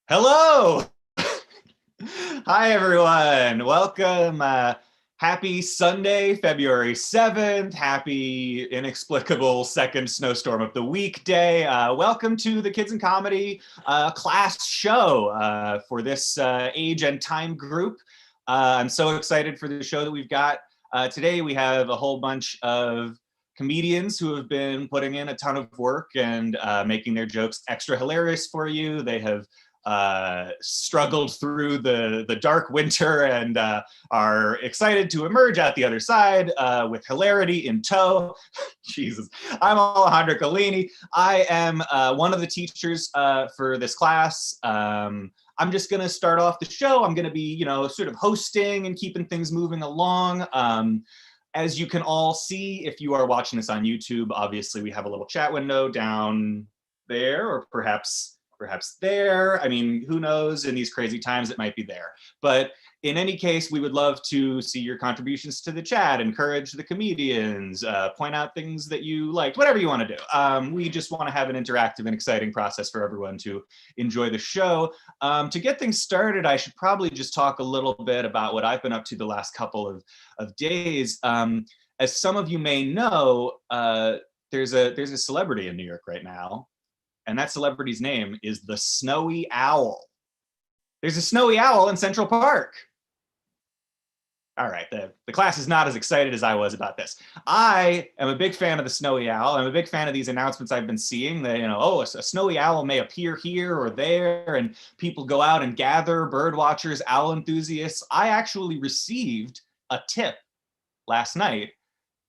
Hello. Hi, everyone. Welcome. Happy Sunday, February 7th. Happy inexplicable second snowstorm of the weekday. Welcome to the Kids in Comedy class show for this age and time group. I'm so excited for the show that we've got today. We have a whole bunch of comedians who have been putting in a ton of work and making their jokes extra hilarious for you. They have struggled through the dark winter and are excited to emerge at the other side with hilarity in tow. Jesus. I'm Alejandro Collini. I am one of the teachers for this class. I'm just going to start off the show. I'm going to be, sort of hosting and keeping things moving along. As you can all see, if you are watching this on YouTube, obviously we have a little chat window down there, or perhaps there. I mean, who knows? In these crazy times, it might be there. But in any case, we would love to see your contributions to the chat, encourage the comedians, point out things that you liked, whatever you want to do. We just want to have an interactive and exciting process for everyone to enjoy the show. To get things started, I should probably just talk a little bit about what I've been up to the last couple of days. As some of you may know, there's a celebrity in New York right now, and that celebrity's name is the Snowy Owl. There's a snowy owl in Central Park. All right, the class is not as excited as I was about this. I am a big fan of the Snowy Owl. I'm a big fan of these announcements I've been seeing that, a snowy owl may appear here or there, and people go out and gather, bird watchers, owl enthusiasts. I actually received a tip last night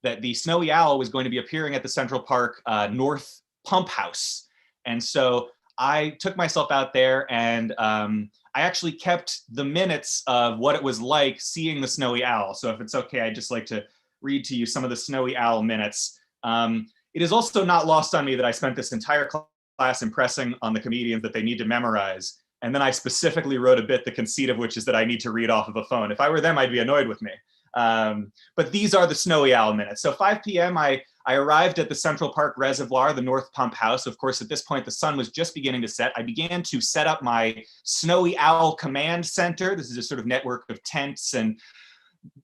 that the Snowy Owl was going to be appearing at the Central Park North Pump House. And so I took myself out there and I actually kept the minutes of what it was like seeing the Snowy Owl. So if it's okay, I'd just like to read to you some of the Snowy Owl minutes. It is also not lost on me that I spent this entire class impressing on the comedians that they need to memorize. And then I specifically wrote a bit, the conceit of which is that I need to read off of a phone. If I were them, I'd be annoyed with me. But these are the Snowy Owl minutes. So 5 p.m., I arrived at the Central Park Reservoir, the North Pump House. Of course, at this point, the sun was just beginning to set. I began to set up my Snowy Owl Command Center. This is a sort of network of tents and,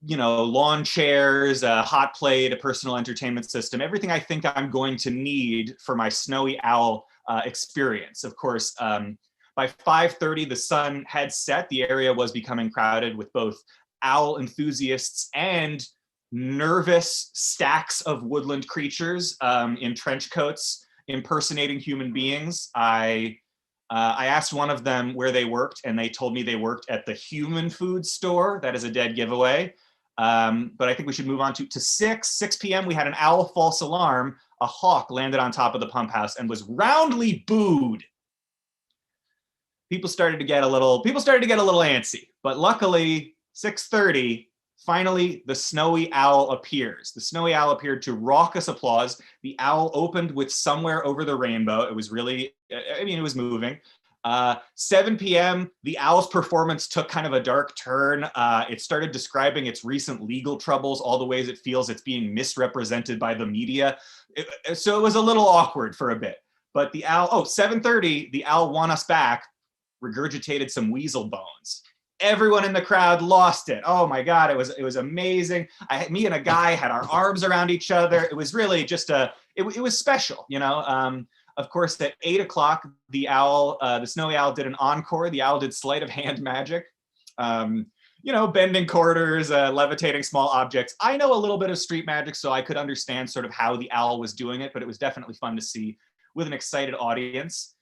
lawn chairs, a hot plate, a personal entertainment system, everything I think I'm going to need for my Snowy Owl experience. Of course, by 5:30, the sun had set. The area was becoming crowded with both owl enthusiasts and nervous stacks of woodland creatures in trench coats impersonating human beings. I asked one of them where they worked, and they told me they worked at the Human Food Store. That is a dead giveaway. But I think we should move on to 6 p.m. We had an owl false alarm. A hawk landed on top of the pump house and was roundly booed. People started to get a little antsy, but luckily 6:30, finally, the Snowy Owl appears. The Snowy Owl appeared to raucous applause. The owl opened with Somewhere Over the Rainbow. It was really, it was moving. 7 p.m., the owl's performance took kind of a dark turn. It started describing its recent legal troubles, all the ways it feels it's being misrepresented by the media. So it was a little awkward for a bit. But the owl, 7:30, the owl won us back, regurgitated some weasel bones. Everyone in the crowd lost it. Oh my God, it was amazing. Me and a guy had our arms around each other. It was really just it was special, Of course, at 8 o'clock, the Snowy Owl did an encore. The owl did sleight of hand magic. Bending quarters, levitating small objects. I know a little bit of street magic, so I could understand sort of how the owl was doing it, but it was definitely fun to see with an excited audience.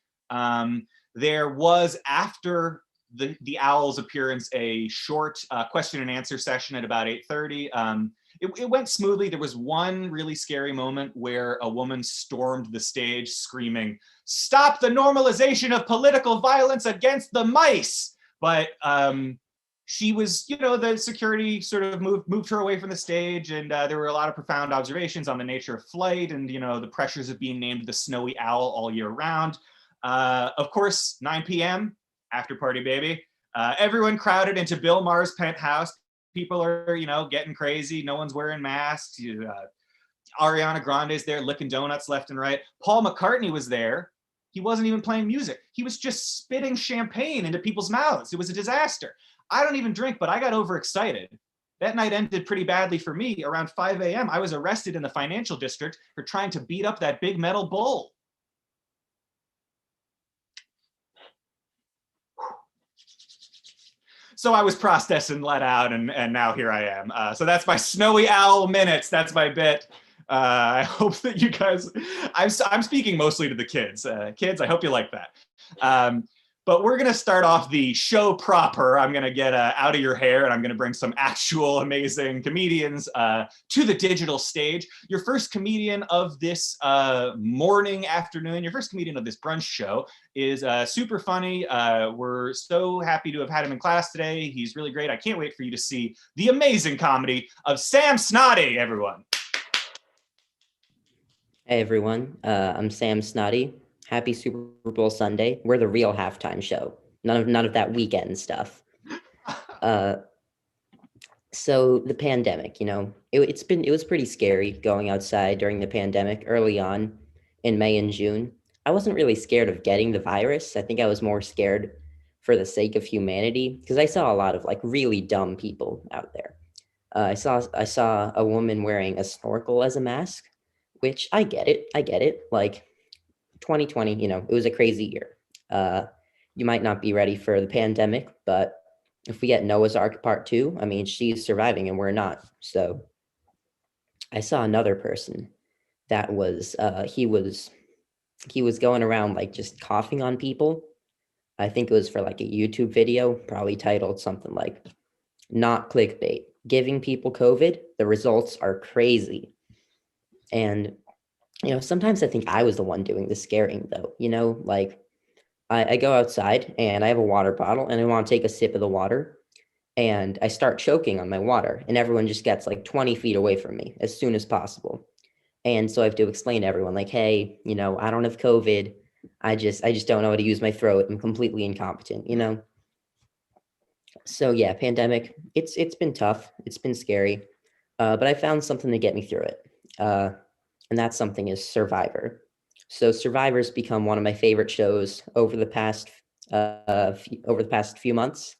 There was, after the owl's appearance, a short question and answer session at about 8:30. It went smoothly. There was one really scary moment where a woman stormed the stage screaming, "Stop the normalization of political violence against the mice!" But she was, the security sort of moved her away from the stage, and there were a lot of profound observations on the nature of flight and, the pressures of being named the Snowy Owl all year round. Of course, 9 p.m., after party baby. Everyone crowded into Bill Maher's penthouse. People are, getting crazy. No one's wearing masks. Ariana Grande's there licking donuts left and right. Paul McCartney was there. He wasn't even playing music. He was just spitting champagne into people's mouths. It was a disaster. I don't even drink, but I got overexcited. That night ended pretty badly for me. Around 5 a.m., I was arrested in the financial district for trying to beat up that big metal bull. So I was processed and let out, and now here I am. So that's my Snowy Owl minutes. That's my bit. I hope that you guys, I'm speaking mostly to the kids. Kids, I hope you like that. But we're going to start off the show proper. I'm going to get out of your hair, and I'm going to bring some actual amazing comedians to the digital stage. Your first comedian of this morning, afternoon, your first comedian of this brunch show is super funny. We're so happy to have had him in class today. He's really great. I can't wait for you to see the amazing comedy of Sam Snoddy, everyone. Hey everyone, I'm Sam Snoddy. Happy Super Bowl Sunday. We're the real halftime show. None of that weekend stuff. So the pandemic, it was pretty scary going outside during the pandemic early on in May and June. I wasn't really scared of getting the virus. I think I was more scared for the sake of humanity because I saw a lot of like really dumb people out there. I saw a woman wearing a snorkel as a mask, which I get it. Like 2020, it was a crazy year. You might not be ready for the pandemic, but if we get Noah's Ark Part 2, I mean, she's surviving and we're not. So I saw another person that was, he was going around like just coughing on people. I think it was for like a YouTube video, probably titled something like, "Not clickbait, giving people COVID, the results are crazy." And sometimes I think I was the one doing the scaring though, like I go outside and I have a water bottle and I want to take a sip of the water and I start choking on my water and everyone just gets like 20 feet away from me as soon as possible. And so I have to explain to everyone like, hey, I don't have COVID. I just don't know how to use my throat. I'm completely incompetent, So yeah, pandemic, it's been tough. It's been scary. But I found something to get me through it. And that something is Survivor. So Survivor's become one of my favorite shows over the past few months,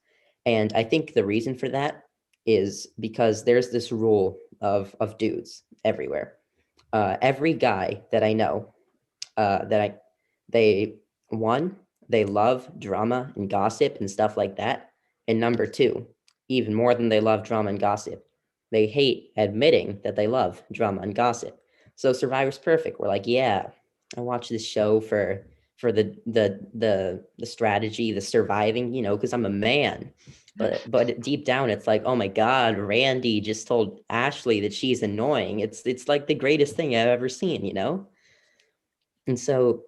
and I think the reason for that is because there's this rule of dudes everywhere. Every guy that I know, they one, they love drama and gossip and stuff like that, and number two, even more than they love drama and gossip, they hate admitting that they love drama and gossip. So Survivor's perfect. We're like, yeah, I watch this show for the strategy, the surviving, because I'm a man. But deep down, it's like, oh my God, Randy just told Ashley that she's annoying. It's like the greatest thing I've ever seen, And so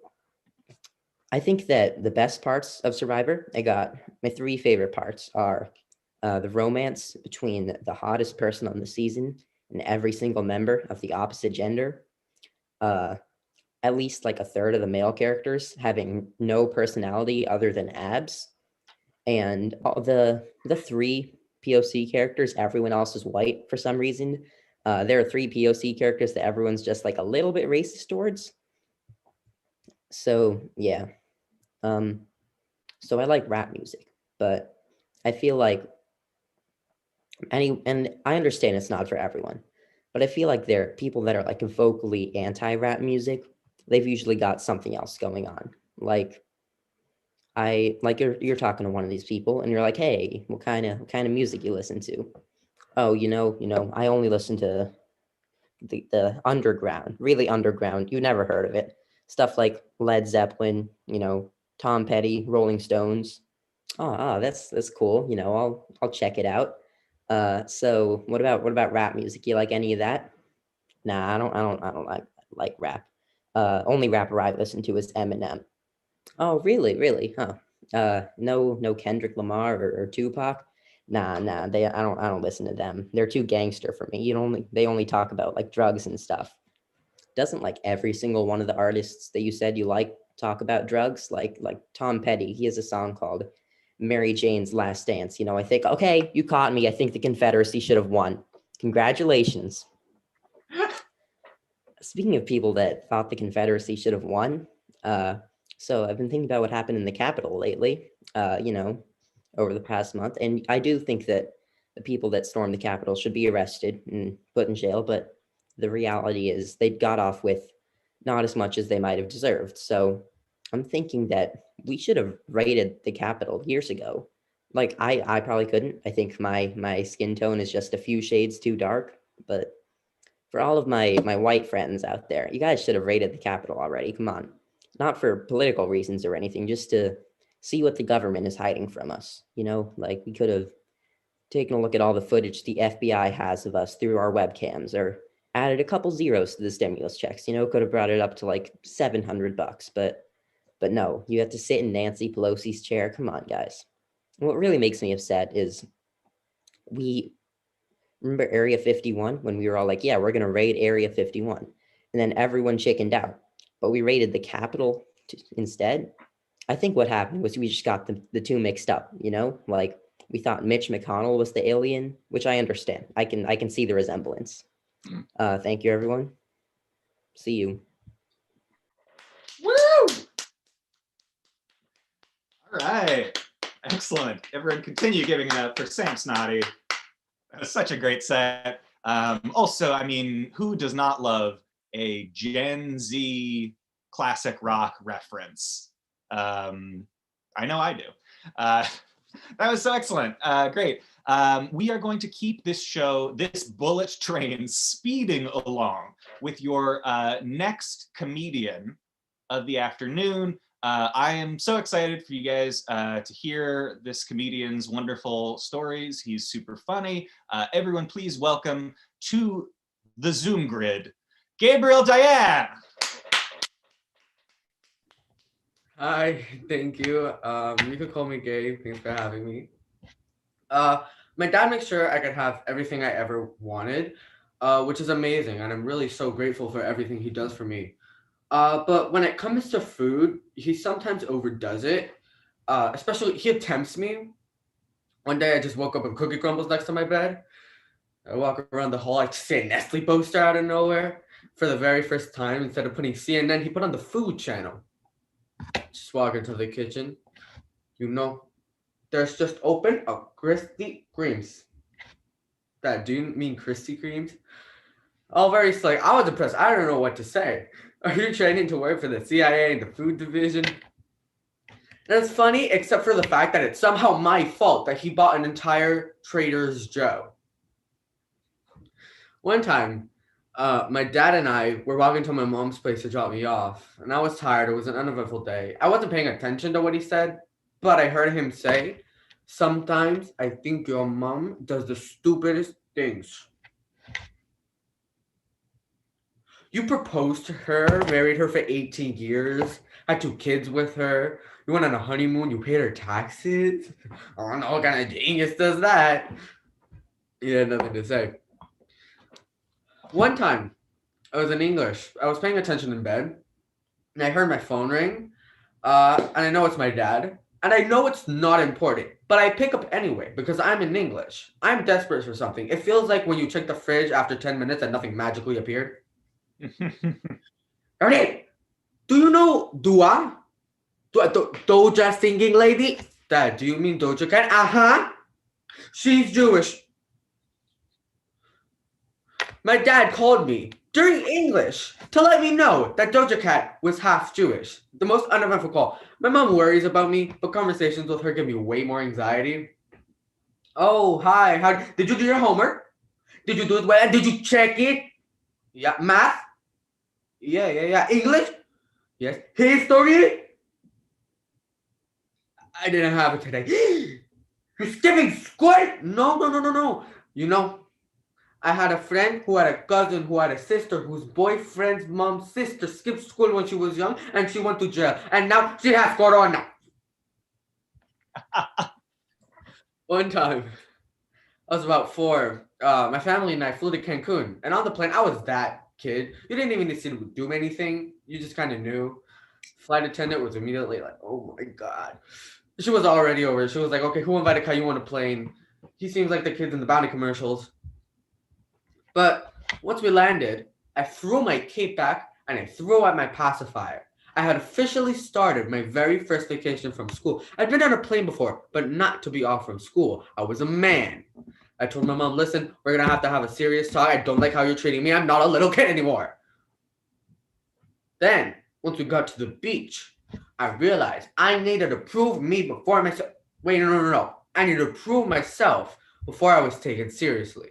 I think that the best parts of Survivor, I got my three favorite parts are the romance between the hottest person on the season and every single member of the opposite gender. At least like a third of the male characters having no personality other than abs, and all the three POC characters, everyone else is white for some reason. There are three POC characters that everyone's just like a little bit racist towards. So yeah, so I like rap music, but I feel like and I understand it's not for everyone, but I feel like there are people that are like vocally anti-rap music. They've usually got something else going on. Like you're talking to one of these people and you're like, hey, what kind of music you listen to? Oh, I only listen to the underground, really underground. You never heard of it. Stuff like Led Zeppelin, Tom Petty, Rolling Stones. Oh, that's cool. I'll check it out. So what about rap music? You like any of that? Nah, I don't like rap. Only rapper I listen to is Eminem. Oh, really? Huh? No Kendrick Lamar or Tupac. Nah. I don't listen to them. They're too gangster for me. They only talk about like drugs and stuff. Doesn't like every single one of the artists that you said you like talk about drugs? Like Tom Petty, he has a song called Mary Jane's Last Dance. I think, okay, you caught me. I think the Confederacy should have won. Congratulations. Speaking of people that thought the Confederacy should have won, So I've been thinking about what happened in the Capitol lately, over the past month. And I do think that the people that stormed the Capitol should be arrested and put in jail. But the reality is they got off with not as much as they might have deserved. So I'm thinking that we should have raided the Capitol years ago. Like I probably couldn't. I think my skin tone is just a few shades too dark. But for all of my white friends out there, you guys should have raided the Capitol already. Come on. Not for political reasons or anything, just to see what the government is hiding from us. Like we could have taken a look at all the footage the FBI has of us through our webcams, or added a couple zeros to the stimulus checks. Could have brought it up to like $700, but no, you have to sit in Nancy Pelosi's chair. Come on, guys. And what really makes me upset is we remember Area 51 when we were all like, yeah, we're gonna raid Area 51, and then everyone chickened out, but we raided the Capitol instead. I think what happened was we just got the two mixed up. Like we thought Mitch McConnell was the alien, which I understand. I can see the resemblance. Thank you, everyone. See you. Woo! All right. Excellent. Everyone continue giving it up for Sam Snoddy. That was such a great set. Also, I mean, who does not love a Gen Z classic rock reference? I know I do. That was so excellent. Great. We are going to keep this show, this bullet train, speeding along with your next comedian of the afternoon. I am so excited for you guys to hear this comedian's wonderful stories. He's super funny. Everyone, please welcome to the Zoom grid, Gabriel Dayan. Hi, thank you. You could call me Gabe. Thanks for having me. My dad makes sure I could have everything I ever wanted, which is amazing, and I'm really so grateful for everything he does for me. But when it comes to food, he sometimes overdoes it. Especially, he tempts me. One day, I just woke up with Cookie Crumbles next to my bed. I walk around the hall, I see a Nestle poster out of nowhere. For the very first time, instead of putting CNN, he put on the Food Channel. Just walk into the kitchen. There's just open a Krispy Kremes. Dad, do you mean Krispy Kremes? All very slick. I was impressed. I don't know what to say. Are you training to work for the CIA and the food division? And it's funny, except for the fact that it's somehow my fault that he bought an entire Trader's Joe. One time, my dad and I were walking to my mom's place to drop me off, and I was tired. It was an uneventful day. I wasn't paying attention to what he said, but I heard him say, "Sometimes I think your mom does the stupidest things." You proposed to her, married her for 18 years, had 2 kids with her. You went on a honeymoon, you paid her taxes. I don't know what kind of genius does that. He had nothing to say. One time, I was in English. I was paying attention in bed, and I heard my phone ring. And I know it's my dad. And I know it's not important, but I pick up anyway because I'm in English. I'm desperate for something. It feels like when you check the fridge after 10 minutes and nothing magically appeared. Ernie, do you know Dua? Doja singing lady? Dad, do you mean Doja Cat? Uh-huh. She's Jewish. My dad called me during English to let me know that Doja Cat was half Jewish. The most uneventful call. My mom worries about me, but conversations with her give me way more anxiety. Oh, hi. Did you do your homework? Did you do it well? And did you check it? Yeah. Math? Yeah. English? Yes. History? I didn't have it today. You're skipping school? No. I had a friend who had a cousin who had a sister whose boyfriend's mom's sister skipped school when she was young and she went to jail. And now she has corona. One time, I was about 4. My family and I flew to Cancun. And on the plane, I was that kid. You didn't even need to do anything. You just kind of knew. Flight attendant was immediately like, oh my God. She was already over. She was like, okay, who invited Caillou on a plane? He seems like the kids in the Bounty commercials. But once we landed, I threw my cape back and I threw out my pacifier. I had officially started my very first vacation from school. I'd been on a plane before, but not to be off from school. I was a man. I told my mom, listen, we're going to have a serious talk. I don't like how you're treating me. I'm not a little kid anymore. Then, once we got to the beach, I realized I needed to prove me before myself. Wait, no. I needed to prove myself before I was taken seriously.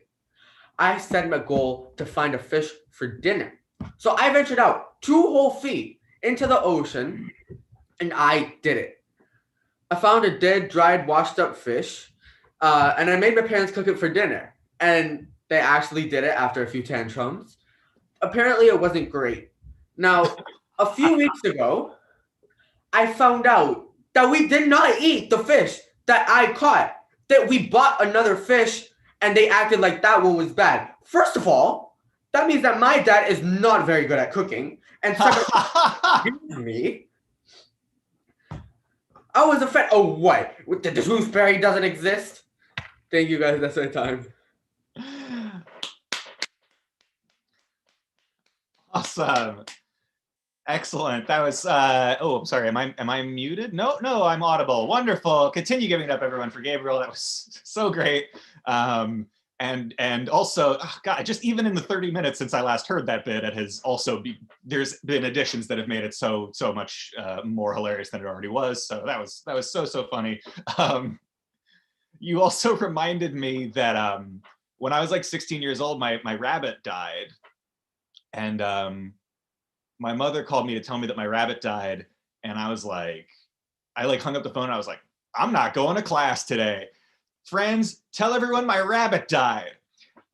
I set my goal to find a fish for dinner. So I ventured out 2 whole feet into the ocean, and I did it. I found a dead, dried, washed up fish, and I made my parents cook it for dinner. And they actually did it after a few tantrums. Apparently, it wasn't great. Now, a few weeks ago, I found out that we did not eat the fish that I caught, that we bought another fish and they acted like that one was bad. First of all, that means that my dad is not very good at cooking. And second, me, I was offended. Oh, what? The tooth fairy doesn't exist? Thank you guys. That's my time. Awesome. Excellent. That was oh, I'm sorry. Am I muted? No, I'm audible. Wonderful. Continue giving it up, everyone, for Gabriel. That was so great. And also, oh God, just even in the 30 minutes since I last heard that bit, it has also there's been additions that have made it so much more hilarious than it already was. So that was so funny. You also reminded me that when I was like 16 years old, my rabbit died, and my mother called me to tell me that my rabbit died, and I was like, I hung up the phone. And I was like, I'm not going to class today. Friends, tell everyone my rabbit died.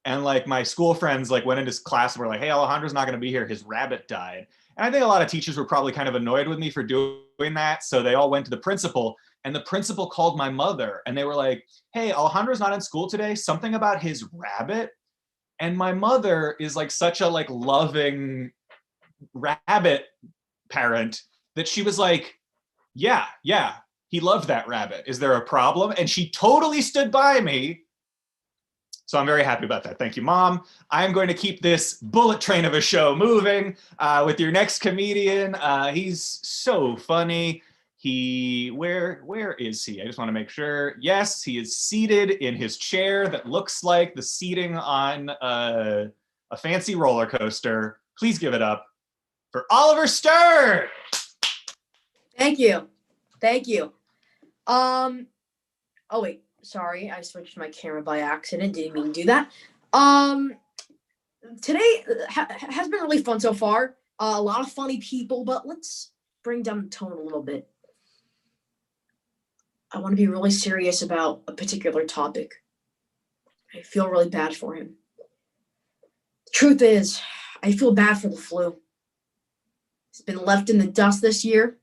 And like my school friends went into class and were like, hey, Alejandro's not going to be here. His rabbit died. And I think a lot of teachers were probably kind of annoyed with me for doing that. So they all went to the principal, and the principal called my mother, and they were like, hey, Alejandro's not in school today. Something about his rabbit. And my mother is such a loving rabbit parent that she was like, yeah, he loved that rabbit. Is there a problem? And she totally stood by me. So I'm very happy about that. Thank you, Mom. I'm going to keep this bullet train of a show moving with your next comedian. He's so funny. Where is he? I just want to make sure. Yes, he is seated in his chair that looks like the seating on a fancy roller coaster. Please give it up for Oliver Stern. Thank you. Oh wait, sorry, I switched my camera by accident. Didn't mean to do that. Today has been really fun so far. A lot of funny people, but let's bring down the tone a little bit. I want to be really serious about a particular topic. I feel really bad for him. The truth is, I feel bad for the flu. He's been left in the dust this year.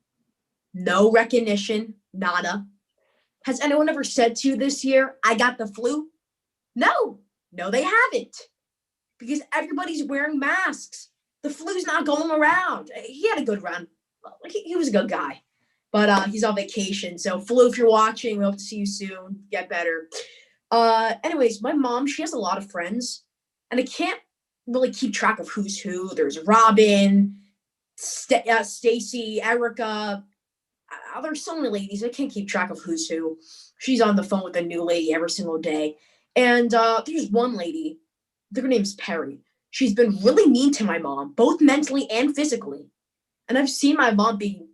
No recognition, nada. Has anyone ever said to you this year, I got the flu? No, they haven't. Because everybody's wearing masks. The flu's not going around. He had a good run. He was a good guy. But he's on vacation. So flu, if you're watching, we hope to see you soon. Get better. Anyways, my mom, she has a lot of friends. And I can't really keep track of who's who. There's Robin, Stacy, Erica. There's so many ladies. I can't keep track of who's who. She's on the phone with a new lady every single day. And there's one lady. Her name's Perry. She's been really mean to my mom, both mentally and physically. And I've seen my mom being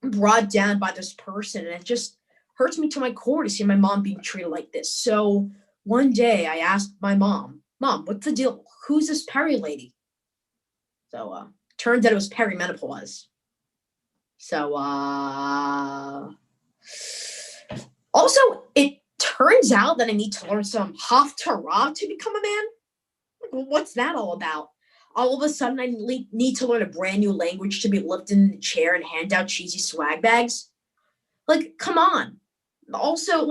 brought down by this person, and it just hurts me to my core to see my mom being treated like this. So one day I asked my mom, what's the deal? Who's this Perry lady? So turns out it was perimenopause. So also it turns out that I need to learn some Haftarah to become a man. What's that all about? All of a sudden, I need to learn a brand new language to be lifted in the chair and hand out cheesy swag bags. Come on. Also,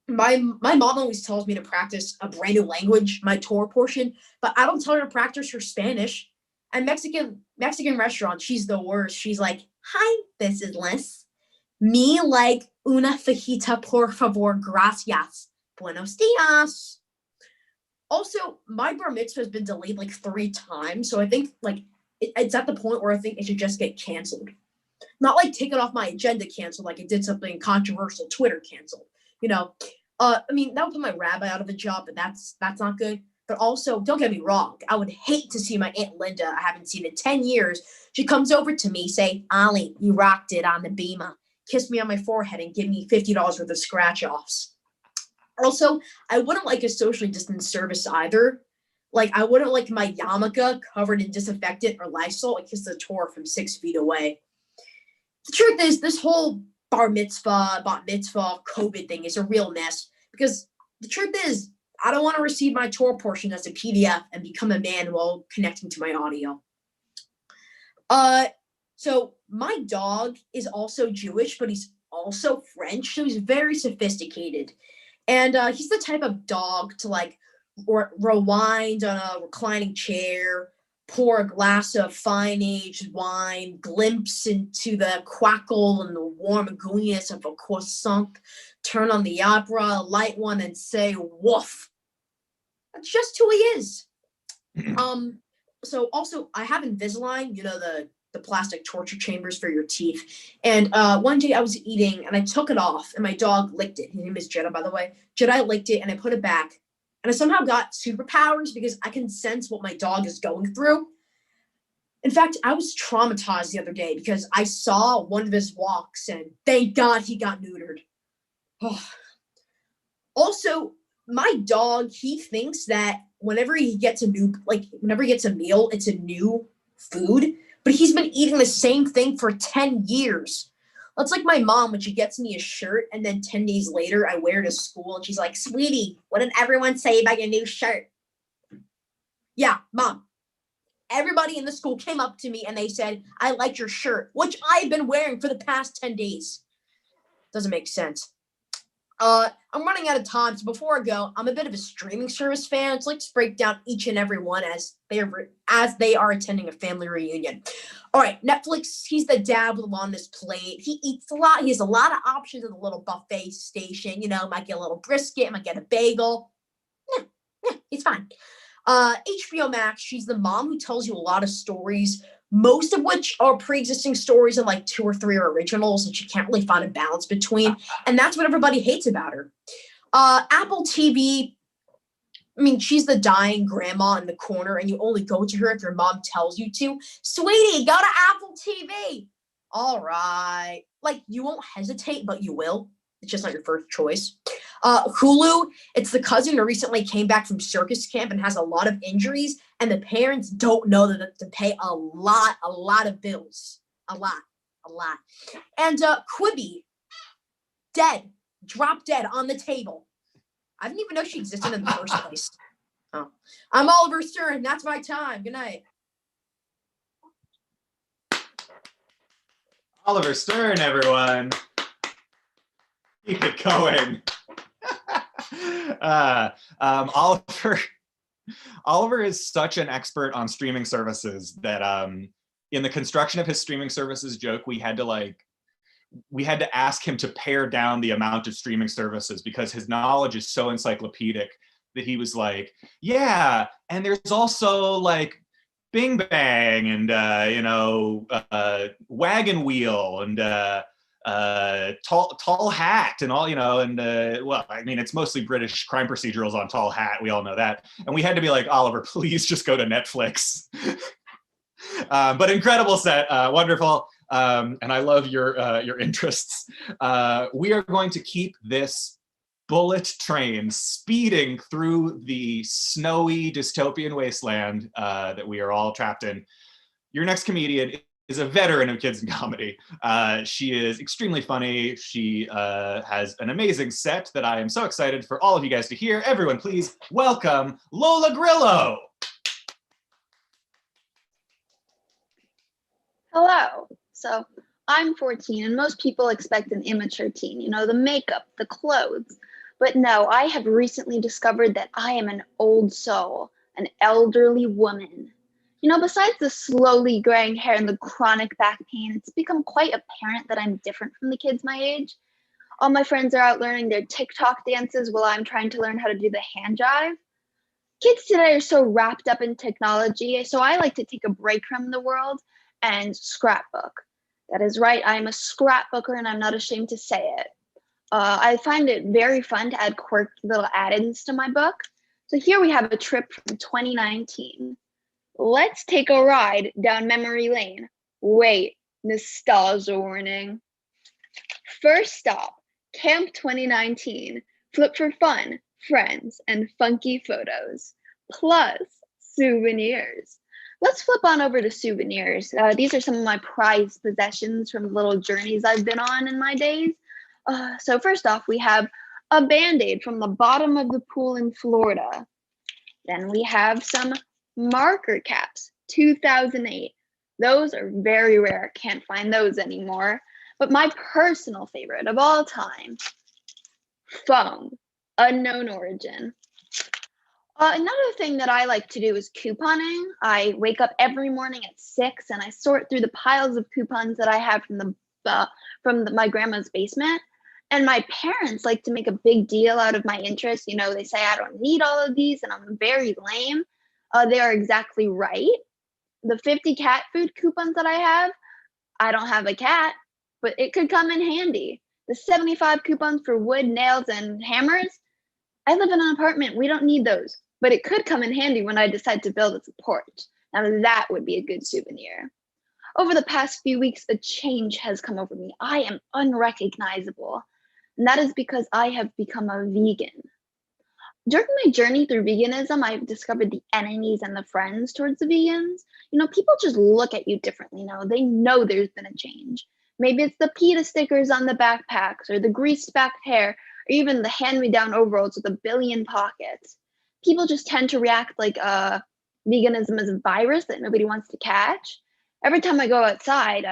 my mom always tells me to practice a brand new language, my Torah portion, but I don't tell her to practice her Spanish. At Mexican restaurant, she's the worst. She's like, hi, this is Liz. Me like una fajita, por favor, gracias. Buenos dias. Also, my bar mitzvah has been delayed 3 times, so I think it's at the point where I think it should just get canceled. Not like take it off my agenda cancel, like I did something controversial, Twitter cancel. You know, I mean, that would put my rabbi out of a job, but that's not good. But also, don't get me wrong, I would hate to see my Aunt Linda, I haven't seen in 10 years. She comes over to me, say, Ollie, you rocked it on the Beamer. Kiss me on my forehead and give me $50 worth of scratch offs. Also, I wouldn't like a socially distanced service either. Like, I wouldn't like my yarmulke covered in disinfectant or Lysol and kiss the Torah from 6 feet away. The truth is, this whole bar mitzvah, COVID thing is a real mess because the truth is, I don't want to receive my Torah portion as a PDF and become a man while connecting to my audio. So my dog is also Jewish, but he's also French, so he's very sophisticated. And he's the type of dog to like rewind on a reclining chair, pour a glass of fine-aged wine, glimpse into the quackle and the warm gooiness of a croissant, turn on the opera, light one, and say, woof. That's just who he is. So also, I have Invisalign, you know, the plastic torture chambers for your teeth. And one day I was eating, and I took it off, and my dog licked it. His name is Jedi, by the way. Jedi licked it, and I put it back. And I somehow got superpowers because I can sense what my dog is going through. In fact, I was traumatized the other day because I saw one of his walks and thank God he got neutered. Oh. Also, my dog, he thinks that whenever he gets a meal, it's a new food, but he's been eating the same thing for 10 years. That's like my mom when she gets me a shirt and then 10 days later I wear it to school and she's like, sweetie, what did everyone say about your new shirt? Yeah, Mom. Everybody in the school came up to me and they said, I like your shirt, which I've been wearing for the past 10 days. Doesn't make sense. I'm running out of time, so before I go, I'm a bit of a streaming service fan. So let's break down each and every one as they are attending a family reunion. All right, Netflix, he's the dad with on this plate. He eats a lot. He has a lot of options at the little buffet station. You know, might get a little brisket, might get a bagel. Yeah, he's fine. HBO Max, she's the mom who tells you a lot of stories, most of which are pre-existing stories and like 2 or 3 are originals, and she can't really find a balance between. And that's what everybody hates about her. Apple TV, I mean, she's the dying grandma in the corner, and you only go to her if your mom tells you to. Sweetie, go to Apple TV. All right. Like, you won't hesitate, but you will. It's just not your first choice. Hulu, it's the cousin who recently came back from circus camp and has a lot of injuries, and the parents don't know that to pay a lot of bills. A lot. And Quibi, dead, drop dead on the table. I didn't even know she existed in the first place. Oh. I'm Oliver Stern. That's my time. Good night. Oliver Stern, everyone. Keep it going. Oliver is such an expert on streaming services that in the construction of his streaming services joke, we had to ask him to pare down the amount of streaming services because his knowledge is so encyclopedic that he was like, yeah, and there's also like Bing Bang and Wagon Wheel and Tall Hat and all, and well, I mean, it's mostly British crime procedurals on Tall Hat. We all know that. And we had to be like, Oliver, please just go to Netflix. But incredible set, wonderful. And I love your interests. We are going to keep this bullet train speeding through the snowy dystopian wasteland that we are all trapped in. Your next comedian is a veteran of kids and comedy. She is extremely funny. She has an amazing set that I am so excited for all of you guys to hear. Everyone, please welcome Lola Grillo. Hello. So I'm 14 and most people expect an immature teen, the makeup, the clothes. But no, I have recently discovered that I am an old soul, an elderly woman. Besides the slowly graying hair and the chronic back pain, it's become quite apparent that I'm different from the kids my age. All my friends are out learning their TikTok dances while I'm trying to learn how to do the hand jive. Kids today are so wrapped up in technology, so I like to take a break from the world and scrapbook. That is right. I am a scrapbooker and I'm not ashamed to say it. I find it very fun to add quirky little add-ins to my book. So here we have a trip from 2019. Let's take a ride down memory lane. Wait, nostalgia warning. First stop, Camp 2019. Flip for fun, friends, and funky photos. Plus, souvenirs. Let's flip on over to souvenirs. These are some of my prized possessions from the little journeys I've been on in my days. So first off, we have a Band-Aid from the bottom of the pool in Florida. Then we have some marker caps, 2008. Those are very rare. Can't find those anymore. But my personal favorite of all time, foam, unknown origin. Another thing that I like to do is couponing. I wake up every morning at 6 and I sort through the piles of coupons that I have from my grandma's basement. And my parents like to make a big deal out of my interest. You know, they say I don't need all of these and I'm very lame. They are exactly right. The 50 cat food coupons that I don't have a cat, but it could come in handy. The 75 coupons for wood, nails, and hammers. I live in an apartment. We don't need those, but it could come in handy when I decide to build a porch. Now that would be a good souvenir. Over the past few weeks, a change has come over me. I am unrecognizable. And that is because I have become a vegan. During my journey through veganism, I've discovered the enemies and the friends towards the vegans. You know, people just look at you differently now. They know there's been a change. Maybe it's the PETA stickers on the backpacks or the greased back hair or even the hand-me-down overalls with a billion pockets. People just tend to react like veganism is a virus that nobody wants to catch. Every time I go outside,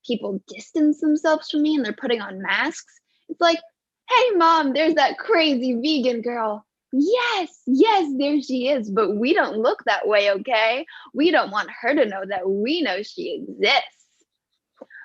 people distance themselves from me and they're putting on masks. It's like, hey, mom, there's that crazy vegan girl. Yes, there she is, but we don't look that way, okay? We don't want her to know that we know she exists.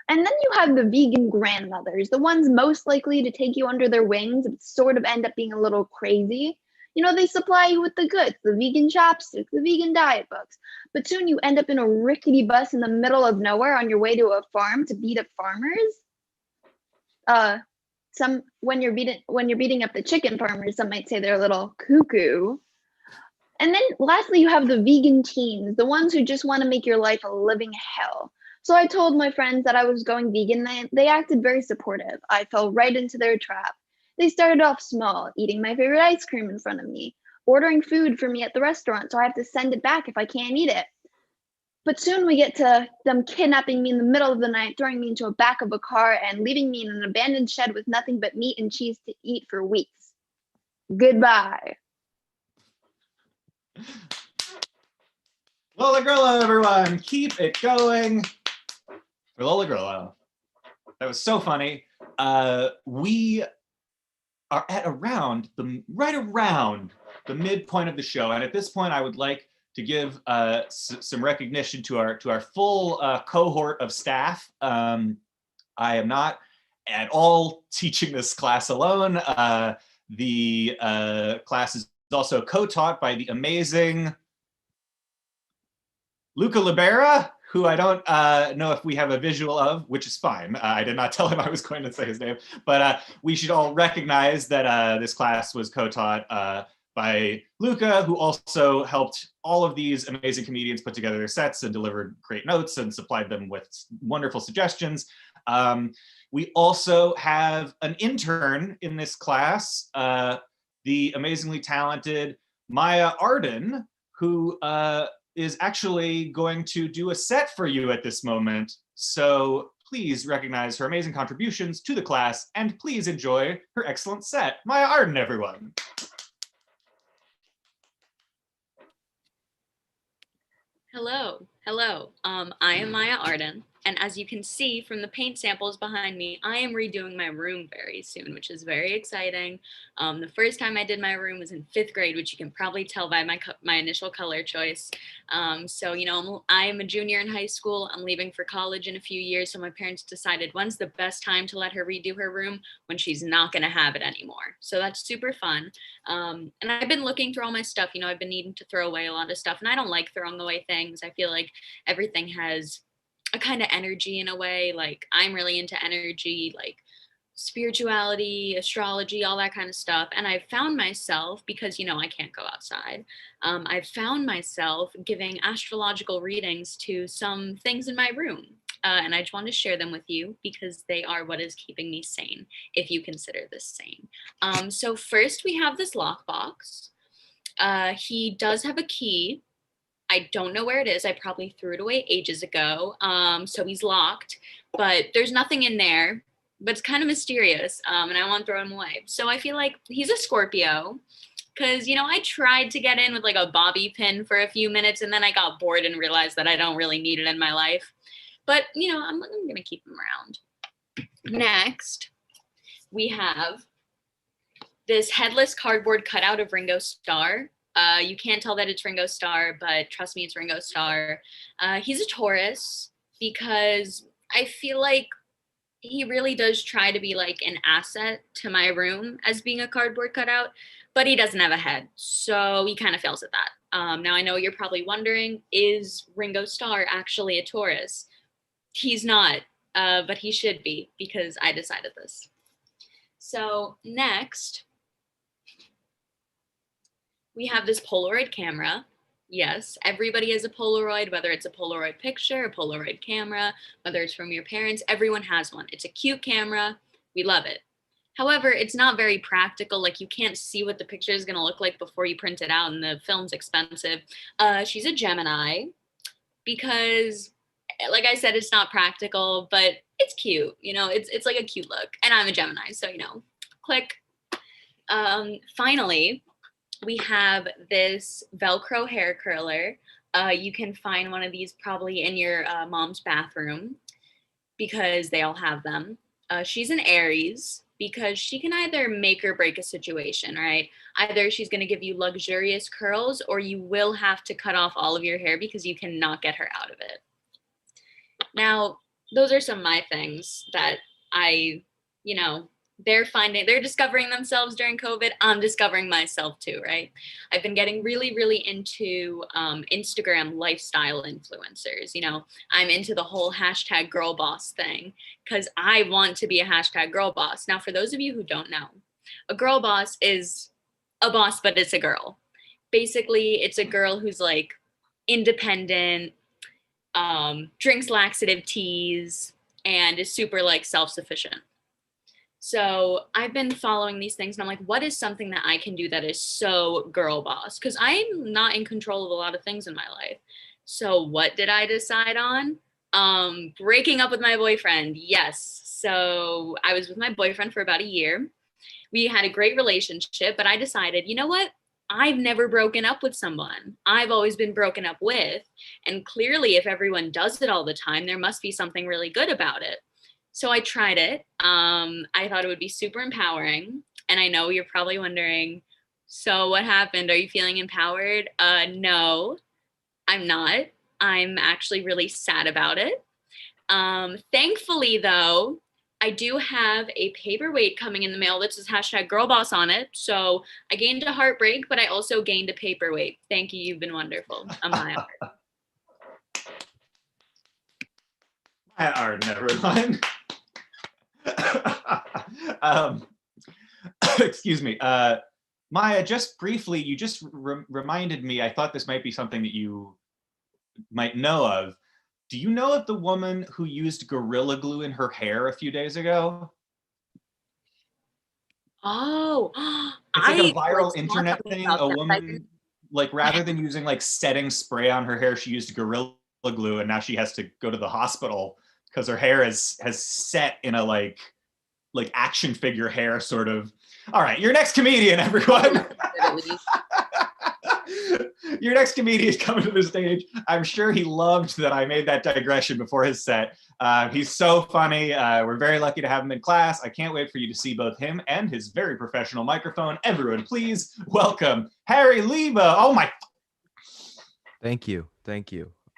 And then you have the vegan grandmothers, the ones most likely to take you under their wings, but sort of end up being a little crazy. You know, they supply you with the goods, the vegan chopsticks, the vegan diet books, but soon you end up in a rickety bus in the middle of nowhere on your way to a farm to beat up farmers. When you're beating up the chicken farmers, some might say they're a little cuckoo. And then lastly, you have the vegan teens, the ones who just want to make your life a living hell. So I told my friends that I was going vegan. They acted very supportive. I fell right into their trap. They started off small, eating my favorite ice cream in front of me, ordering food for me at the restaurant, so I have to send it back if I can't eat it. But soon we get to them kidnapping me in the middle of the night, throwing me into the back of a car and leaving me in an abandoned shed with nothing but meat and cheese to eat for weeks. Goodbye. Lola Grillo, everyone, keep it going. For Lola Grillo. That was so funny. We are at right around the midpoint of the show, and at this point, I would like to give some recognition to our full cohort of staff. I am not at all teaching this class alone. The class is also co-taught by the amazing Luca Libera, who I don't know if we have a visual of, which is fine. I did not tell him I was going to say his name, but we should all recognize that this class was co-taught by Luca, who also helped all of these amazing comedians put together their sets and delivered great notes and supplied them with wonderful suggestions. We also have an intern in this class, the amazingly talented Maya Arden, who is actually going to do a set for you at this moment. So please recognize her amazing contributions to the class and please enjoy her excellent set. Maya Arden, everyone. Hello. I am Maya Arden, and as you can see from the paint samples behind me, I am redoing my room very soon, which is very exciting. The first time I did my room was in 5th grade, which you can probably tell by my initial color choice. So, you know, I'm a junior in high school. I'm leaving for college in a few years, so my parents decided when's the best time to let her redo her room? When she's not going to have it anymore. So that's super fun. And I've been looking through all my stuff. You know, I've been needing to throw away a lot of stuff, and I don't like throwing away things. I feel like everything has a kind of energy in a way. Like I'm really into energy, like spirituality, astrology, all that kind of stuff. And I've found myself, because, I can't go outside, I've found myself giving astrological readings to some things in my room. And I just want to share them with you because they are what is keeping me sane, if you consider this sane. So first we have this lockbox. He does have a key. I don't know where it is. I probably threw it away ages ago. So he's locked, but there's nothing in there, but it's kind of mysterious. And I want to throw him away. So I feel like he's a Scorpio because, I tried to get in with like a bobby pin for a few minutes and then I got bored and realized that I don't really need it in my life. But, I'm going to keep him around. Next, we have this headless cardboard cutout of Ringo Starr. You can't tell that it's Ringo Starr, but trust me, it's Ringo Starr. He's a Taurus because I feel like he really does try to be like an asset to my room as being a cardboard cutout, but he doesn't have a head. So he kind of fails at that. Now I know you're probably wondering, is Ringo Starr actually a Taurus? He's not, but he should be because I decided this. So next, we have this Polaroid camera. Yes, everybody has a Polaroid, whether it's a Polaroid picture, a Polaroid camera, whether it's from your parents, everyone has one. It's a cute camera. We love it. However, it's not very practical. Like you can't see what the picture is going to look like before you print it out and the film's expensive. She's a Gemini because, like I said, it's not practical, but it's cute. It's like a cute look. And I'm a Gemini, so, click. Finally, we have this Velcro hair curler. You can find one of these probably in your mom's bathroom because they all have them. She's an Aries because she can either make or break a situation, right? Either she's going to give you luxurious curls or you will have to cut off all of your hair because you cannot get her out of it. Now, those are some of my things that they're discovering themselves during COVID. I'm discovering myself too, right? I've been getting really, really into Instagram lifestyle influencers. I'm into the whole hashtag girl boss thing because I want to be a hashtag girl boss. Now, for those of you who don't know, a girl boss is a boss, but it's a girl. Basically, it's a girl who's like independent, drinks laxative teas, and is super like self-sufficient. So I've been following these things and I'm like, what is something that I can do that is so girl boss? Because I'm not in control of a lot of things in my life. So what did I decide on? Breaking up with my boyfriend. Yes. So I was with my boyfriend for about a year. We had a great relationship, but I decided, you know what? I've never broken up with someone. I've always been broken up with. And clearly, if everyone does it all the time, there must be something really good about it. So I tried it. I thought it would be super empowering. And I know you're probably wondering, so what happened? Are you feeling empowered? No, I'm not. I'm actually really sad about it. Thankfully, though, I do have a paperweight coming in the mail that says hashtag girl boss on it. So I gained a heartbreak, but I also gained a paperweight. Thank you. You've been wonderful. Amaya. Maya Arden, everyone. Excuse me. Maya, just briefly, you just reminded me, I thought this might be something that you might know of. Do you know of the woman who used Gorilla Glue in her hair a few days ago? Oh, it's like a viral internet thing. A woman, like rather than using like setting spray on her hair, she used Gorilla Glue, and now she has to go to the hospital because her hair has set in a like action figure hair sort of. All right, your next comedian, everyone. Your next comedian is coming to the stage. I'm sure he loved that I made that digression before his set. He's so funny. We're very lucky to have him in class. I can't wait for you to see both him and his very professional microphone. Everyone, please welcome Harry Leba. Oh my. Thank you.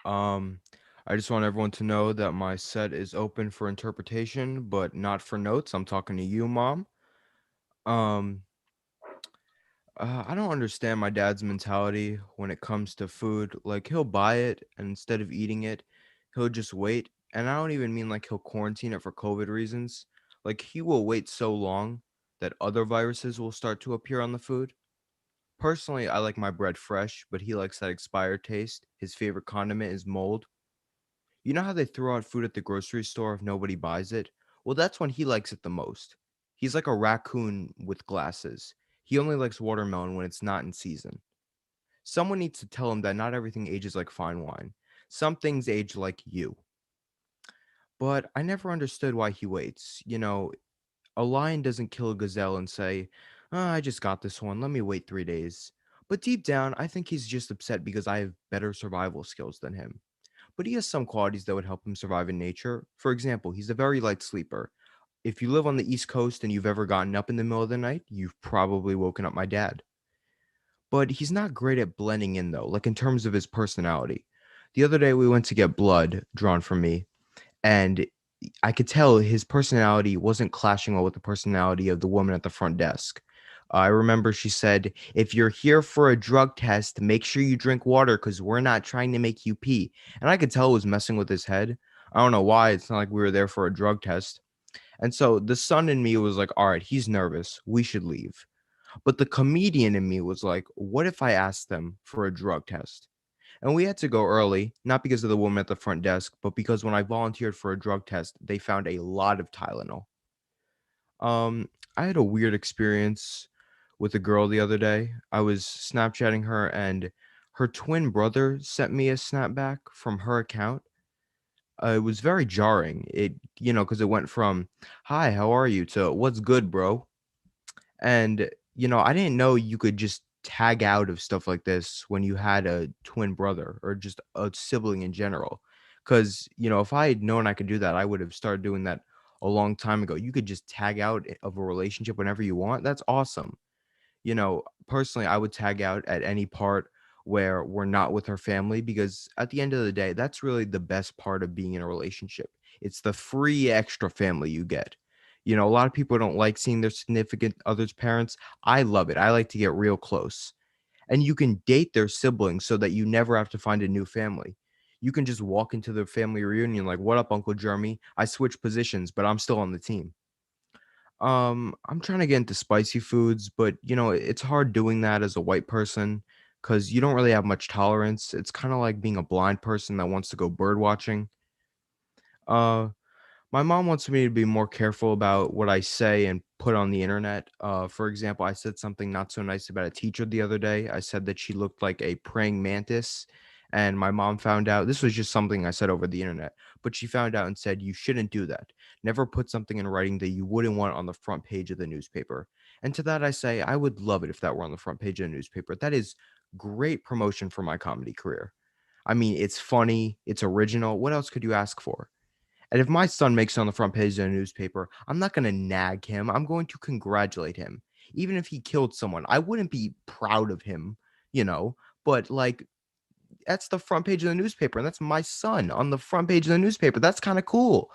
I just want everyone to know that my set is open for interpretation, but not for notes. I'm talking to you, Mom. I don't understand my dad's mentality when it comes to food. Like, he'll buy it, and instead of eating it, he'll just wait And I don't even mean like he'll quarantine it for COVID reasons. Like he will wait so long that other viruses will start to appear on the food. Personally, I like my bread fresh, but he likes that expired taste. His favorite condiment is mold. You know how they throw out food at the grocery store if nobody buys it? Well, that's when he likes it the most. He's like a raccoon with glasses. He only likes watermelon when it's not in season. Someone needs to tell him that not everything ages like fine wine. Some things age like you. But I never understood why he waits. A lion doesn't kill a gazelle and say, I just got this one. Let me wait 3 days. But deep down, I think he's just upset because I have better survival skills than him. But he has some qualities that would help him survive in nature. For example, he's a very light sleeper. If you live on the East Coast and you've ever gotten up in the middle of the night, you've probably woken up my dad. But he's not great at blending in, though, like in terms of his personality. The other day, we went to get blood drawn from me, and I could tell his personality wasn't clashing well with the personality of the woman at the front desk. I remember she said, if you're here for a drug test, make sure you drink water because we're not trying to make you pee. And I could tell it was messing with his head. I don't know why. It's not like we were there for a drug test. And so the son in me was like, all right, he's nervous. We should leave. But the comedian in me was like, what if I asked them for a drug test? And we had to go early, not because of the woman at the front desk, but because when I volunteered for a drug test, they found a lot of Tylenol. I had a weird experience with a girl the other day. I was Snapchatting her, and her twin brother sent me a snapback from her account. It was very jarring. Because it went from "Hi, how are you?" to "What's good, bro?" And I didn't know you could just tag out of stuff like this when you had a twin brother or just a sibling in general. Because if I had known I could do that, I would have started doing that a long time ago. You could just tag out of a relationship whenever you want. That's awesome. Personally, I would tag out at any part where we're not with our family, because at the end of the day, that's really the best part of being in a relationship. It's the free extra family you get. A lot of people don't like seeing their significant other's parents. I love it. I like to get real close. And you can date their siblings so that you never have to find a new family. You can just walk into the family reunion like, what up, Uncle Jeremy? I switched positions, but I'm still on the team. I'm trying to get into spicy foods, but it's hard doing that as a white person because you don't really have much tolerance. It's kind of like being a blind person that wants to go bird watching. Uh, my mom wants me to be more careful about what I say and put on the internet. For example, I said something not so nice about a teacher the other day. I said that she looked like a praying mantis, and my mom found out. This was just something I said over the internet, but she found out and said, you shouldn't do that. Never put something in writing that you wouldn't want on the front page of the newspaper. And to that, I say, I would love it if that were on the front page of the newspaper. That is great promotion for my comedy career. I mean, it's funny, it's original. What else could you ask for? And if my son makes it on the front page of a newspaper, I'm not going to nag him. I'm going to congratulate him. Even if he killed someone, I wouldn't be proud of him, but like, that's the front page of the newspaper, and that's my son on the front page of the newspaper. That's kind of cool.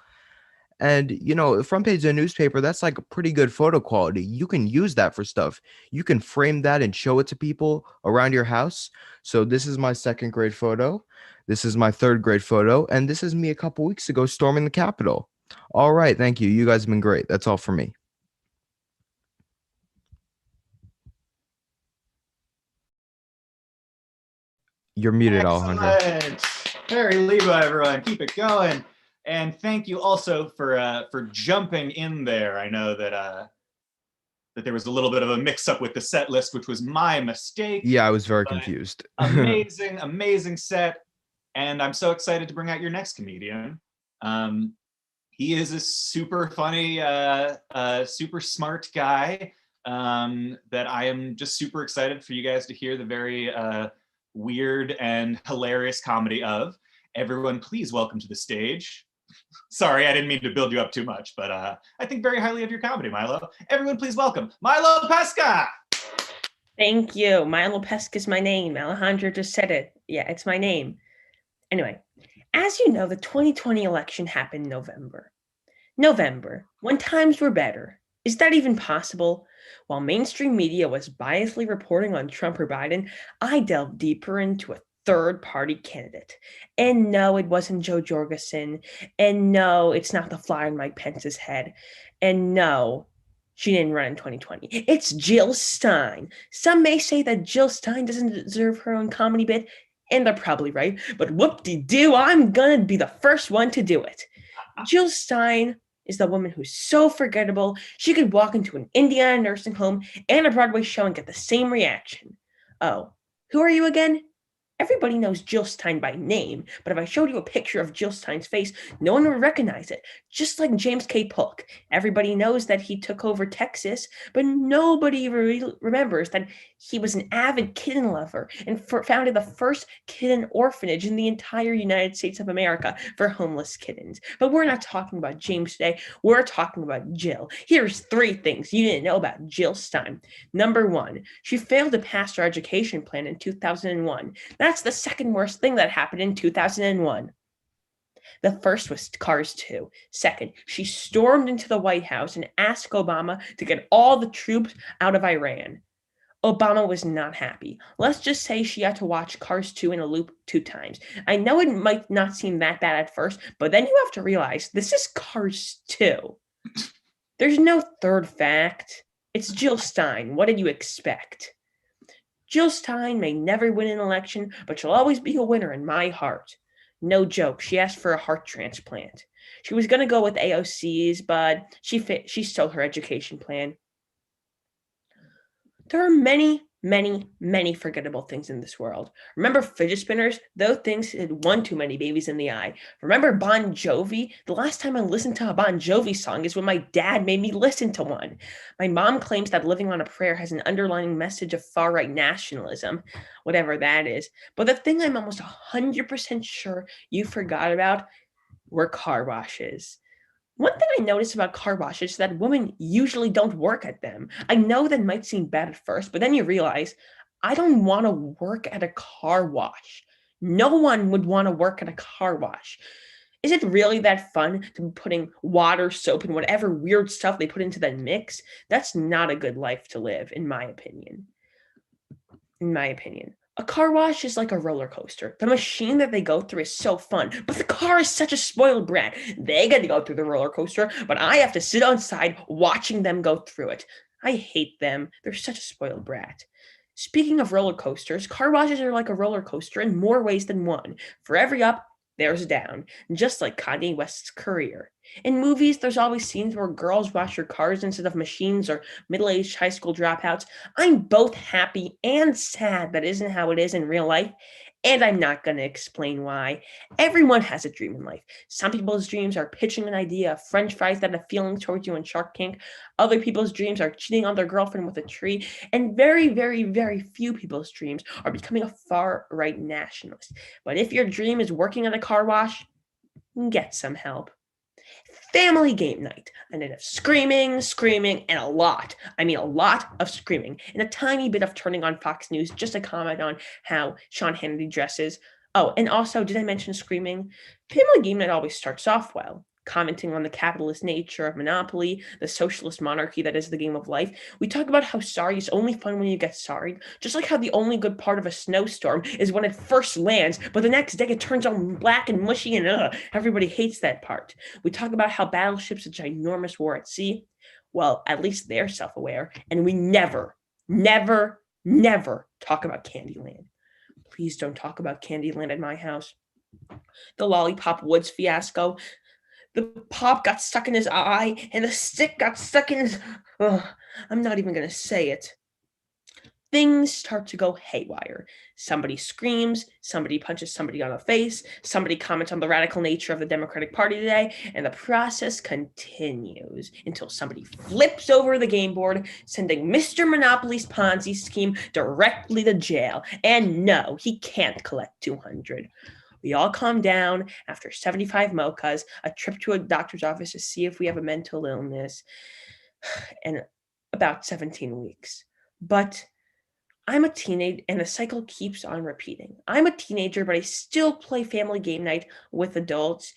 And the front page of the newspaper, that's like a pretty good photo quality. You can use that for stuff. You can frame that and show it to people around your house. So this is my second grade photo. This is my third grade photo. And this is me a couple weeks ago storming the Capitol. All right. Thank you. You guys have been great. That's all for me. You're muted, Alejandro. Excellent. Very Lebo, everyone. Keep it going. And thank you also for jumping in there. I know that there was a little bit of a mix-up with the set list, which was my mistake. Yeah, I was very confused. Amazing set. And I'm so excited to bring out your next comedian. He is a super funny, super smart guy that I am just super excited for you guys to hear the very weird and hilarious comedy of. Everyone, please welcome to the stage. Sorry, I didn't mean to build you up too much, but I think very highly of your comedy, Milo. Everyone, please welcome Milo Pesca. Thank you. Milo Pesca is my name. Alejandro just said it. Yeah, it's my name. Anyway, as you know, the 2020 election happened in November. November, when times were better. Is that even possible? While mainstream media was biasly reporting on Trump or Biden, I delved deeper into a third-party candidate. And no, it wasn't Joe Jorgensen. And no, it's not the fly on Mike Pence's head. And no, she didn't run in 2020. It's Jill Stein. Some may say that Jill Stein doesn't deserve her own comedy bit, and they're probably right. But whoop-de-doo, I'm gonna be the first one to do it. Jill Stein is the woman who's so forgettable, she could walk into an Indiana nursing home and a Broadway show and get the same reaction. Oh, who are you again? Everybody knows Jill Stein by name, but if I showed you a picture of Jill Stein's face, no one would recognize it. Just like James K. Polk. Everybody knows that he took over Texas, but nobody remembers that he was an avid kitten lover and founded the first kitten orphanage in the entire United States of America for homeless kittens. But we're not talking about James today. We're talking about Jill. Here's 3 things you didn't know about Jill Stein. Number 1, she failed to pass her education plan in 2001. That's the second worst thing that happened in 2001. The first was Cars 2. Second, she stormed into the White House and asked Obama to get all the troops out of Iran. Obama was not happy. Let's just say she had to watch Cars 2 in a loop 2 times. I know it might not seem that bad at first, but then you have to realize this is Cars 2. There's no third fact. It's Jill Stein. What did you expect? Jill Stein may never win an election, but she'll always be a winner in my heart. No joke, she asked for a heart transplant. She was going to go with AOC's, but she stole her education plan. There are many, many, many forgettable things in this world. Remember fidget spinners? Those things had one too many babies in the eye. Remember Bon Jovi? The last time I listened to a Bon Jovi song is when my dad made me listen to one. My mom claims that Living on a Prayer has an underlying message of far-right nationalism, whatever that is. But the thing I'm almost 100% sure you forgot about were car washes. One thing I noticed about car washes is that women usually don't work at them. I know that might seem bad at first, but then you realize, I don't want to work at a car wash. No one would want to work at a car wash. Is it really that fun to be putting water, soap, and whatever weird stuff they put into that mix? That's not a good life to live, in my opinion. A car wash is like a roller coaster. The machine that they go through is so fun, but the car is such a spoiled brat. They get to go through the roller coaster, but I have to sit outside watching them go through it. I hate them. They're such a spoiled brat. Speaking of roller coasters, car washes are like a roller coaster in more ways than one. For every up, there's a down, just like Kanye West's career. In movies, there's always scenes where girls wash their cars instead of machines or middle-aged high school dropouts. I'm both happy and sad that isn't how it is in real life, and I'm not going to explain why. Everyone has a dream in life. Some people's dreams are pitching an idea of French fries that have feelings towards you in Shark Tank. Other people's dreams are cheating on their girlfriend with a tree. And very, very, very few people's dreams are becoming a far-right nationalist. But if your dream is working at a car wash, get some help. Family game night. A night of screaming, and a lot of screaming, and a tiny bit of turning on Fox News just to comment on how Sean Hannity dresses. Oh, and also, did I mention screaming? Family game night always starts off well, commenting on the capitalist nature of monopoly, the socialist monarchy that is the game of life. We talk about how sorry is only fun when you get sorry, just like how the only good part of a snowstorm is when it first lands, but the next day it turns all black and mushy and everybody hates that part. We talk about how battleship's a ginormous war at sea. Well, at least they're self-aware, and we never, never, never talk about Candyland. Please don't talk about Candyland at my house. The Lollipop Woods fiasco. The pop got stuck in his eye, and the stick got stuck in his... I'm not even going to say it. Things start to go haywire. Somebody screams, somebody punches somebody on the face, somebody comments on the radical nature of the Democratic Party today, and the process continues until somebody flips over the game board, sending Mr. Monopoly's Ponzi scheme directly to jail. And no, he can't collect 200. We all calm down after 75 mochas, a trip to a doctor's office to see if we have a mental illness, and about 17 weeks. But I'm a teenager, and the cycle keeps on repeating. I'm a teenager, but I still play family game night with adults,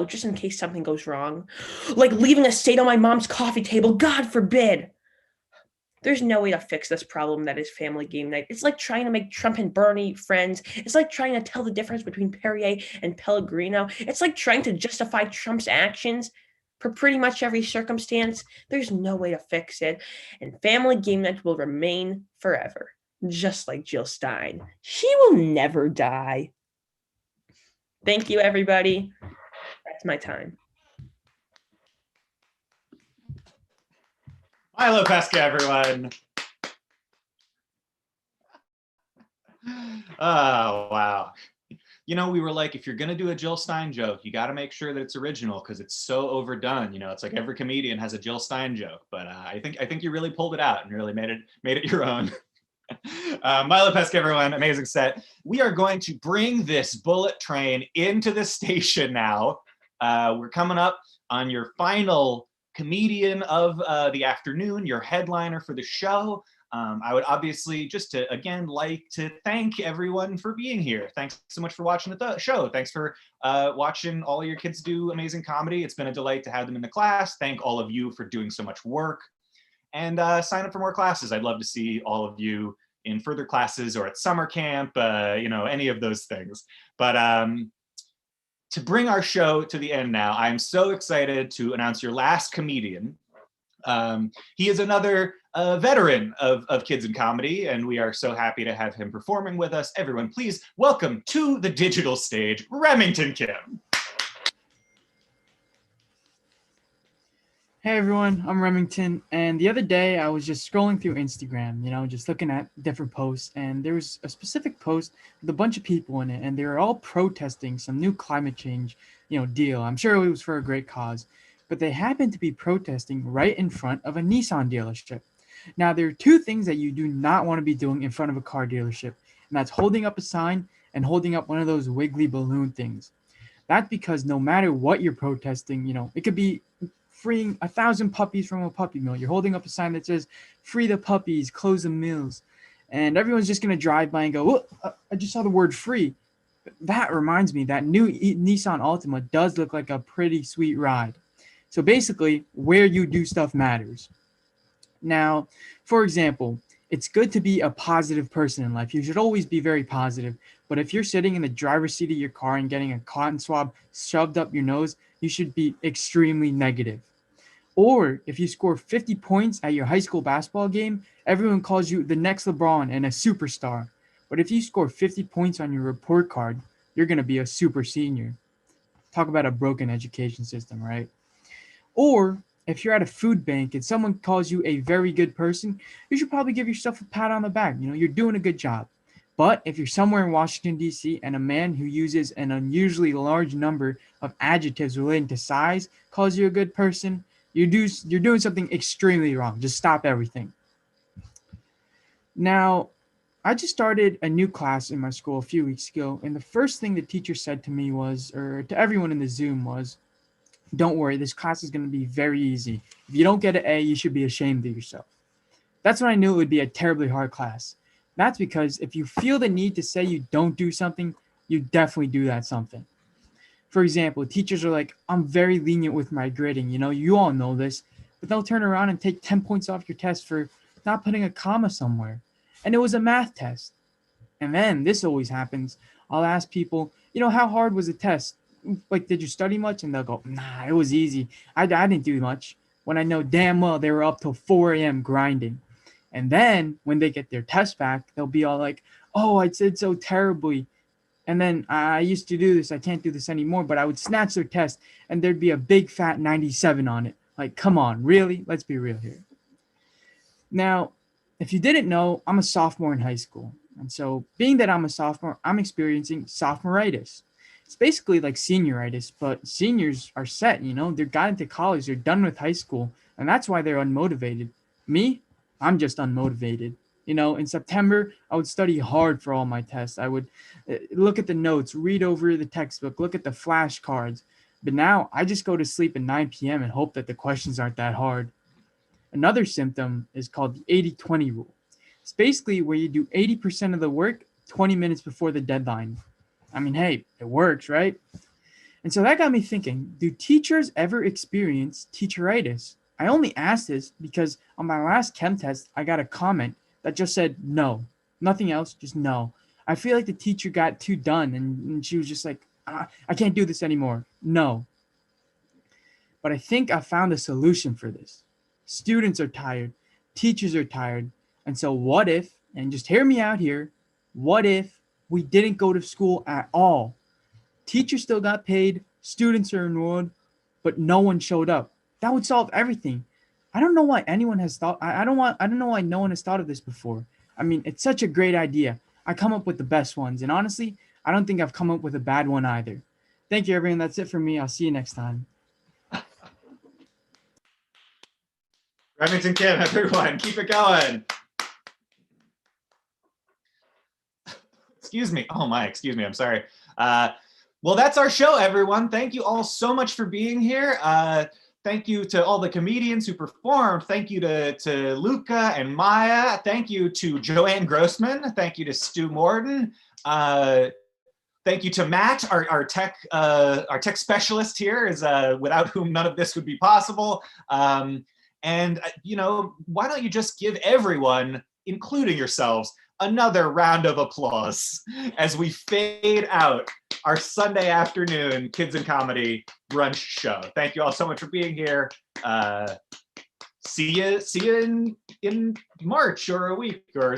just in case something goes wrong. Like leaving a stain on my mom's coffee table, God forbid. There's no way to fix this problem that is family game night. It's like trying to make Trump and Bernie friends. It's like trying to tell the difference between Perrier and Pellegrino. It's like trying to justify Trump's actions for pretty much every circumstance. There's no way to fix it. And family game night will remain forever, just like Jill Stein. She will never die. Thank you, everybody. That's my time. Milo Pesca, everyone. Oh, wow. You know, we were like, if you're going to do a Jill Stein joke, you got to make sure that it's original because it's so overdone. You know, it's like every comedian has a Jill Stein joke, but I think you really pulled it out and really made it your own. Milo Pesca, everyone, amazing set. We are going to bring this bullet train into the station now. We're coming up on your final comedian of the afternoon, your headliner for the show. I would obviously just to again like to thank everyone for being here. Thanks so much for watching the show. Thanks for watching all of your kids do amazing comedy. It's been a delight to have them in the class. Thank all of you for doing so much work. And sign up for more classes. I'd love to see all of you in further classes or at summer camp, you know, any of those things. But to bring our show to the end now, I'm so excited to announce your last comedian. He is another veteran of kids in comedy, and we are so happy to have him performing with us. Everyone, please welcome to the digital stage, Remington Kim. Hey everyone, I'm Remington, and the other day I was just scrolling through Instagram, you know, just looking at different posts, and there was a specific post with a bunch of people in it, and they were all protesting some new climate change, you know, deal. I'm sure it was for a great cause, but they happened to be protesting right in front of a Nissan dealership. Now, there are two things that you do not want to be doing in front of a car dealership, and that's holding up a sign and holding up one of those wiggly balloon things. That's because no matter what you're protesting, you know, it could be freeing 1,000 puppies from a puppy mill. You're holding up a sign that says, free the puppies, close the mills. And everyone's just going to drive by and go, oh, I just saw the word free. That reminds me, that new Nissan Altima does look like a pretty sweet ride. So basically, where you do stuff matters. Now, for example, it's good to be a positive person in life. You should always be very positive. But if you're sitting in the driver's seat of your car and getting a cotton swab shoved up your nose, you should be extremely negative. Or if you score 50 points at your high school basketball game, everyone calls you the next LeBron and a superstar. But if you score 50 points on your report card, you're going to be a super senior. Talk about a broken education system, right? Or if you're at a food bank and someone calls you a very good person, you should probably give yourself a pat on the back. You know, you're doing a good job. But if you're somewhere in Washington, D.C., and a man who uses an unusually large number of adjectives relating to size calls you a good person, you're doing something extremely wrong. Just stop everything. Now, I just started a new class in my school a few weeks ago, and the first thing the teacher said to me was, or to everyone in the Zoom was, don't worry, this class is going to be very easy. If you don't get an A, you should be ashamed of yourself. That's when I knew it would be a terribly hard class. That's because if you feel the need to say you don't do something, you definitely do that something. For example, teachers are like, I'm very lenient with my grading. You know, you all know this, but they'll turn around and take 10 points off your test for not putting a comma somewhere. And it was a math test. And then this always happens. I'll ask people, you know, how hard was the test? Like, did you study much? And they'll go, nah, it was easy. I didn't do much. When I know damn well they were up till 4 a.m. grinding. And then when they get their test back, they'll be all like, oh, I did so terribly. And then I used to do this. I can't do this anymore. But I would snatch their test and there'd be a big fat 97 on it. Like, come on, really? Let's be real here. Now, if you didn't know, I'm a sophomore in high school. And so being that I'm a sophomore, I'm experiencing sophomoritis. It's basically like senioritis, but seniors are set, you know, they're got into college, they're done with high school, and that's why they're unmotivated. Me, I'm just unmotivated. You know, in September, I would study hard for all my tests. I would look at the notes, read over the textbook, look at the flashcards. But now I just go to sleep at 9 p.m. and hope that the questions aren't that hard. Another symptom is called the 80-20 rule. It's basically where you do 80% of the work 20 minutes before the deadline. I mean, hey, it works, right? And so that got me thinking, do teachers ever experience teacheritis? I only asked this because on my last chem test, I got a comment that just said no, nothing else, just no. I feel like the teacher got too done and she was just like, I can't do this anymore. No. But I think I found a solution for this. Students are tired, teachers are tired. And so what if, and just hear me out here, what if we didn't go to school at all? Teachers still got paid, students are enrolled, but no one showed up. That would solve everything. I don't know why anyone has thought, I don't know why no one has thought of this before. I mean, it's such a great idea. I come up with the best ones. And honestly, I don't think I've come up with a bad one either. Thank you, everyone. That's it for me. I'll see you next time. Remington Kim, everyone, keep it going. Excuse me. Oh my, excuse me. I'm sorry. Well, that's our show, everyone. Thank you all so much for being here. Thank you to all the comedians who performed. Thank you to Luca and Maya. Thank you to Joanne Grossman. Thank you to Stu Morden. Thank you to Matt, our tech specialist here, is without whom none of this would be possible. And why don't you just give everyone, including yourselves, another round of applause as we fade out our Sunday afternoon Kids in Comedy brunch show. Thank you all so much for being here. See you in March or a week or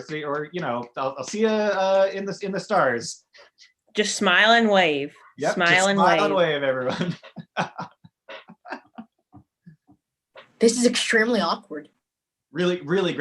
I'll see you in the stars. Just smile and wave. Yep, Smile and wave, everyone. This is extremely awkward. Really, really great.